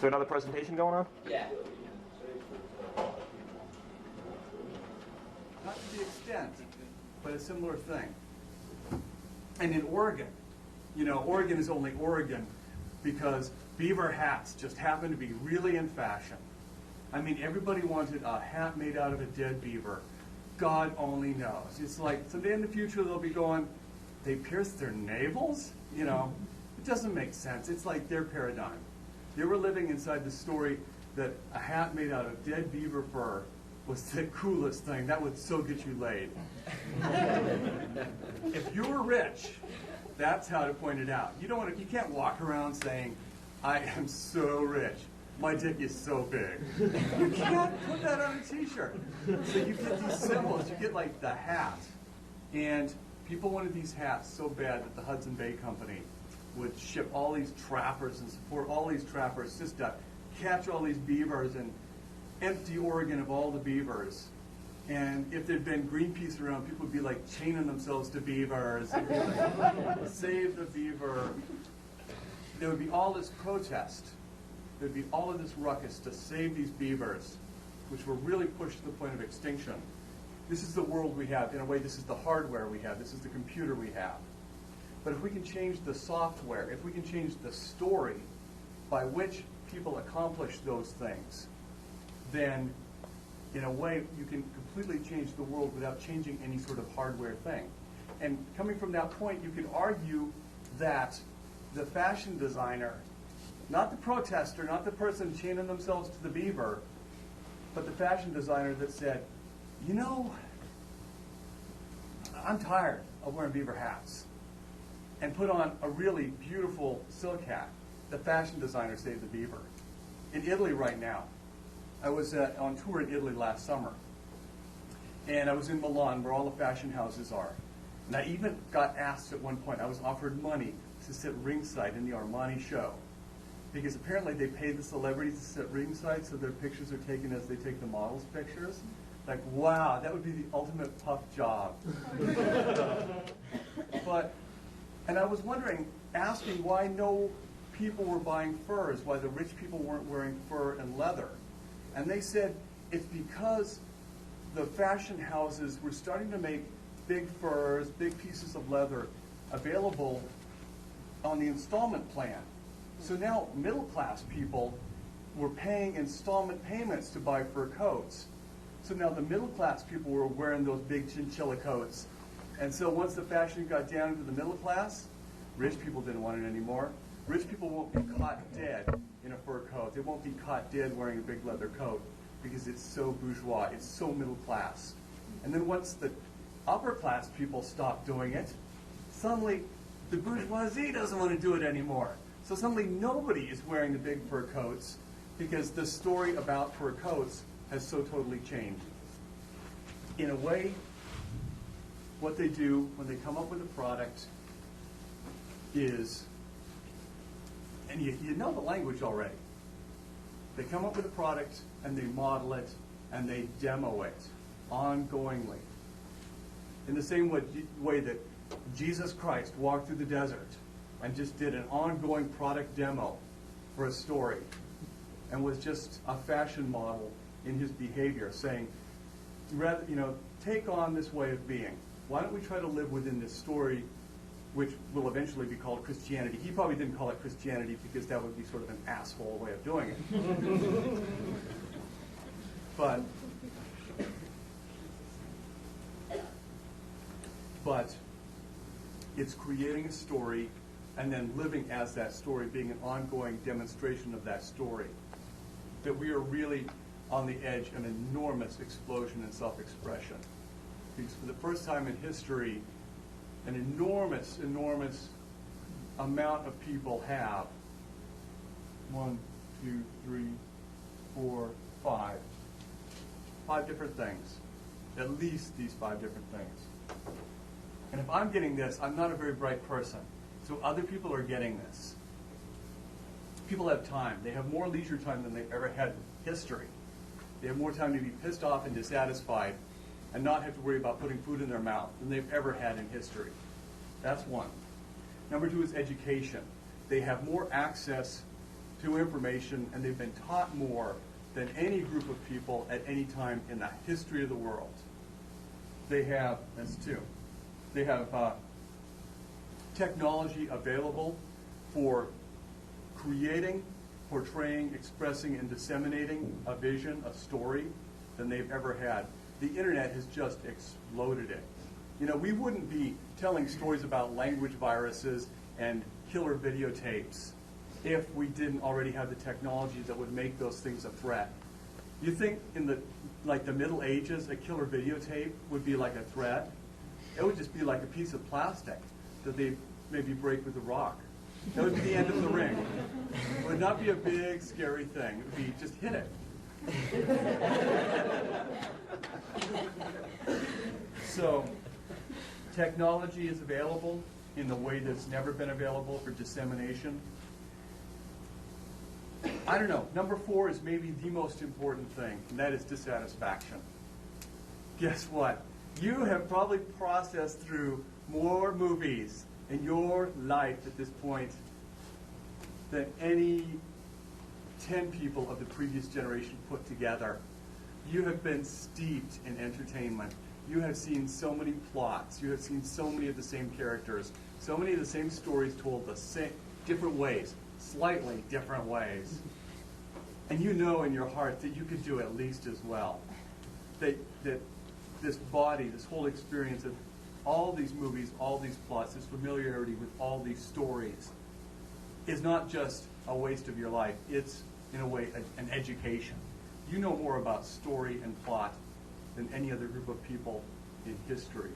there another presentation going on? Yeah. Not to the extent, but a similar thing. And in Oregon, Oregon is only Oregon because beaver hats just happen to be really in fashion. I mean, everybody wanted a hat made out of a dead beaver. God only knows. It's like someday in the future they'll be going, they pierced their navels? It doesn't make sense. It's like their paradigm. They were living inside the story that a hat made out of dead beaver fur was the coolest thing. That would so get you laid. If you were rich, that's how to point it out. You can't walk around saying, I am so rich. My dick is so big. You can't put that on a t-shirt. So you get these symbols. You get like the hat. And people wanted these hats so bad that the Hudson Bay Company would ship all these trappers and support all these trappers just to catch all these beavers and empty Oregon of all the beavers. And if there'd been Greenpeace around, people would be like chaining themselves to beavers. It'd be like, save the beaver. There would be all this protest. There'd be all of this ruckus to save these beavers, which were really pushed to the point of extinction. This is the world we have. In a way, this is the hardware we have. This is the computer we have. But if we can change the software, if we can change the story by which people accomplish those things, then in a way you can completely change the world without changing any sort of hardware thing. And coming from that point, you could argue that the fashion designer, not the protester, not the person chaining themselves to the beaver, but the fashion designer that said, I'm tired of wearing beaver hats, and put on a really beautiful silk hat. The fashion designer saved the beaver. In Italy right now, I was on tour in Italy last summer, and I was in Milan where all the fashion houses are. And I even got asked at one point, I was offered money to sit ringside in the Armani show, because apparently they pay the celebrities to sit ringside so their pictures are taken as they take the models' pictures. Like, wow, that would be the ultimate puff job. And I was wondering, asking why no people were buying furs, why the rich people weren't wearing fur and leather. And they said it's because the fashion houses were starting to make big furs, big pieces of leather available on the installment plan. So now middle-class people were paying installment payments to buy fur coats. So now the middle-class people were wearing those big chinchilla coats. And so once the fashion got down to the middle class, rich people didn't want it anymore. Rich people won't be caught dead in a fur coat. They won't be caught dead wearing a big leather coat because it's so bourgeois, it's so middle class. And then once the upper class people stop doing it, suddenly the bourgeoisie doesn't want to do it anymore. So suddenly nobody is wearing the big fur coats because the story about fur coats has so totally changed. In a way, what they do when they come up with a product is, and you know the language already, they come up with a product and they model it and they demo it ongoingly. In the same way that Jesus Christ walked through the desert and just did an ongoing product demo for a story and was just a fashion model in his behavior, saying, rather, take on this way of being. Why don't we try to live within this story, which will eventually be called Christianity? He probably didn't call it Christianity because that would be sort of an asshole way of doing it. But it's creating a story and then living as that story, being an ongoing demonstration of that story. That we are really on the edge of an enormous explosion in self-expression. Because for the first time in history, an enormous, enormous amount of people have 5 different things. At least these 5 different things. And if I'm getting this, I'm not a very bright person. So other people are getting this. People have time. They have more leisure time than they've ever had in history. They have more time to be pissed off and dissatisfied and not have to worry about putting food in their mouth than they've ever had in history. That's one. Number 2 is education. They have more access to information, and they've been taught more than any group of people at any time in the history of the world. They have, that's two, they have technology available for creating, portraying, expressing, and disseminating a vision, a story, than they've ever had. The internet has just exploded it. You know, we wouldn't be telling stories about language viruses and killer videotapes if we didn't already have the technology that would make those things a threat. You think in the Middle Ages, a killer videotape would be like a threat? It would just be like a piece of plastic that they maybe break with a rock. That would be the end of the ring. It would not be a big, scary thing. It would be just hit it. So, technology is available in the way that's never been available for dissemination. I don't know. Number 4 is maybe the most important thing, and that is dissatisfaction. Guess what? You have probably processed through more movies in your life at this point than any 10 people of the previous generation put together. You have been steeped in entertainment. You have seen so many plots. You have seen so many of the same characters, so many of the same stories told the same, different ways, slightly different ways. And you know in your heart that you could do at least as well. That this body, this whole experience of all these movies, all these plots, this familiarity with all these stories is not just a waste of your life. It's, in a way, an education. You know more about story and plot than any other group of people in history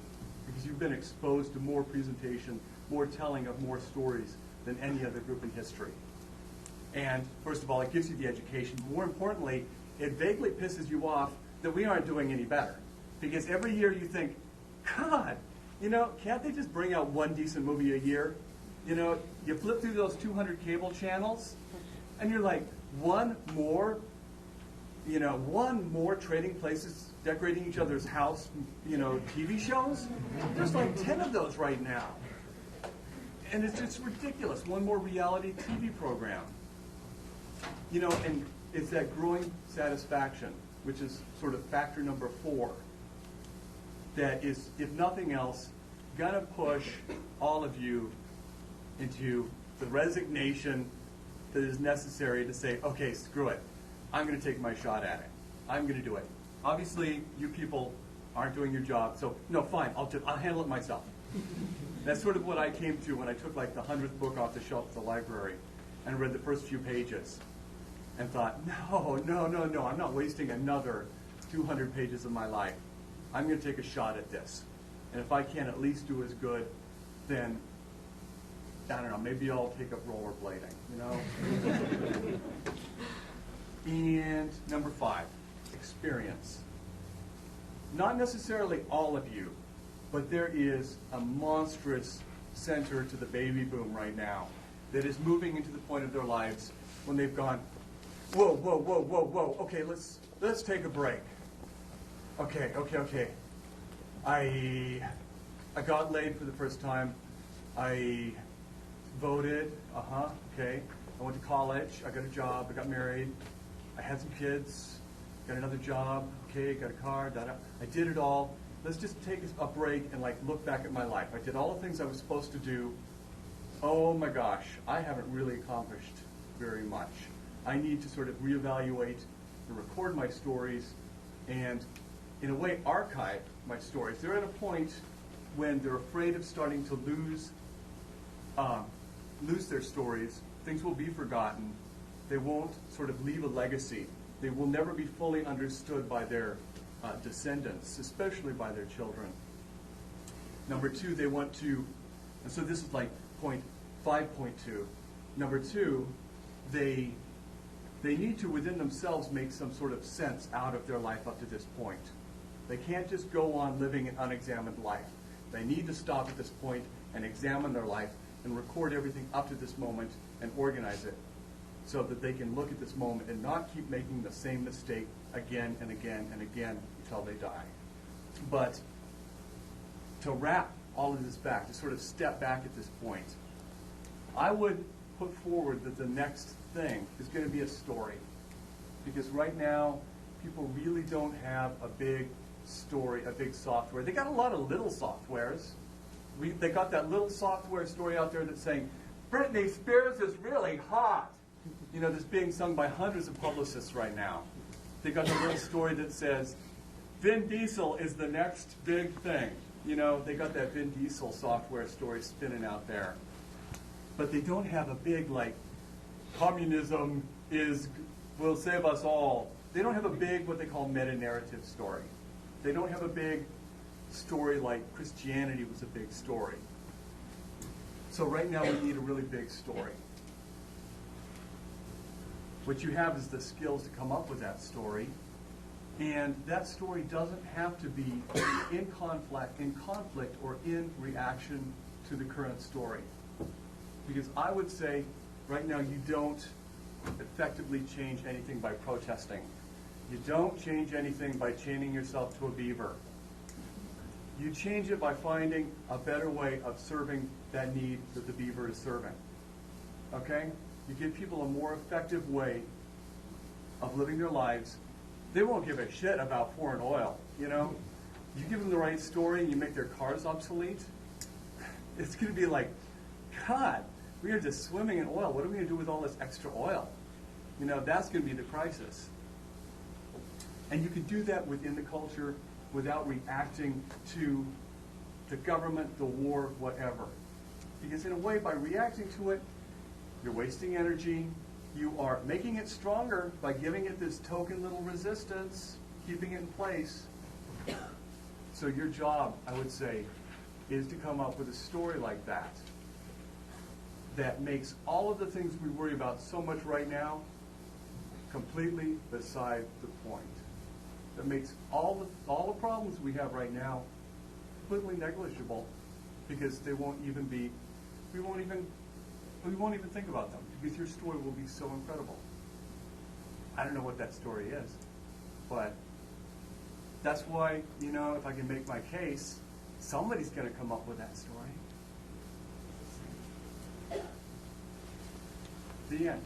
because you've been exposed to more presentation, more telling of more stories than any other group in history. And first of all, it gives you the education. More importantly, it vaguely pisses you off that we aren't doing any better. Because every year you think, God, you know, can't they just bring out one decent movie a year? You know, you flip through those 200 cable channels, and you're like, one more trading places, decorating each other's house, TV shows? There's like 10 of those right now. And it's just ridiculous. One more reality TV program. You know, and it's that growing satisfaction, which is sort of factor number 4, that is, if nothing else, gonna push all of you into the resignation that is necessary to say, okay, screw it. I'm gonna take my shot at it. I'm gonna do it. Obviously, you people aren't doing your job, so no, fine, I'll handle it myself. That's sort of what I came to when I took like the 100th book off the shelf at the library and read the first few pages and thought, no, I'm not wasting another 200 pages of my life. I'm going to take a shot at this. And if I can at least do as good, then, I don't know, maybe I'll take up rollerblading, you know? And number 5, experience. Not necessarily all of you, but there is a monstrous center to the baby boom right now that is moving into the point of their lives when they've gone, whoa, okay, let's take a break. Okay. I got laid for the first time. I voted, okay. I went to college, I got a job, I got married, I had some kids, got another job, okay, got a car, I did it all. Let's just take a break and look back at my life. I did all the things I was supposed to do. Oh my gosh, I haven't really accomplished very much. I need to sort of reevaluate and record my stories and, in a way, archive my stories. They're at a point when they're afraid of starting to lose their stories. Things will be forgotten. They won't sort of leave a legacy. They will never be fully understood by their descendants, especially by their children. Number 2, they want to, and so this is like point 5.2. Number 2, they need to within themselves make some sort of sense out of their life up to this point. They can't just go on living an unexamined life. They need to stop at this point and examine their life and record everything up to this moment and organize it so that they can look at this moment and not keep making the same mistake again and again and again until they die. But to wrap all of this back, to sort of step back at this point, I would put forward that the next thing is going to be a story. Because right now, people really don't have a big story, a big software. They got a lot of little softwares. They got that little software story out there that's saying, Britney Spears is really hot. You know, that's being sung by hundreds of publicists right now. They got the little story that says, Vin Diesel is the next big thing. You know, they got that Vin Diesel software story spinning out there. But they don't have a big, like, communism will save us all. They don't have a big, what they call meta-narrative story. They don't have a big story like Christianity was a big story. So right now we need a really big story. What you have is the skills to come up with that story. And that story doesn't have to be in conflict or in reaction to the current story. Because I would say right now you don't effectively change anything by protesting. You don't change anything by chaining yourself to a beaver. You change it by finding a better way of serving that need that the beaver is serving. Okay? You give people a more effective way of living their lives. They won't give a shit about foreign oil, you know? You give them the right story and you make their cars obsolete, it's going to be like, God, we are just swimming in oil. What are we going to do with all this extra oil? You know, that's going to be the crisis. And you can do that within the culture without reacting to the government, the war, whatever. Because in a way, by reacting to it, you're wasting energy. You are making it stronger by giving it this token little resistance, keeping it in place. So your job, I would say, is to come up with a story like that that makes all of the things we worry about so much right now completely beside the point. That makes all the problems we have right now completely negligible because they won't even be, we won't even think about them because your story will be so incredible. I don't know what that story is, but that's why, you know, if I can make my case, somebody's going to come up with that story. The end.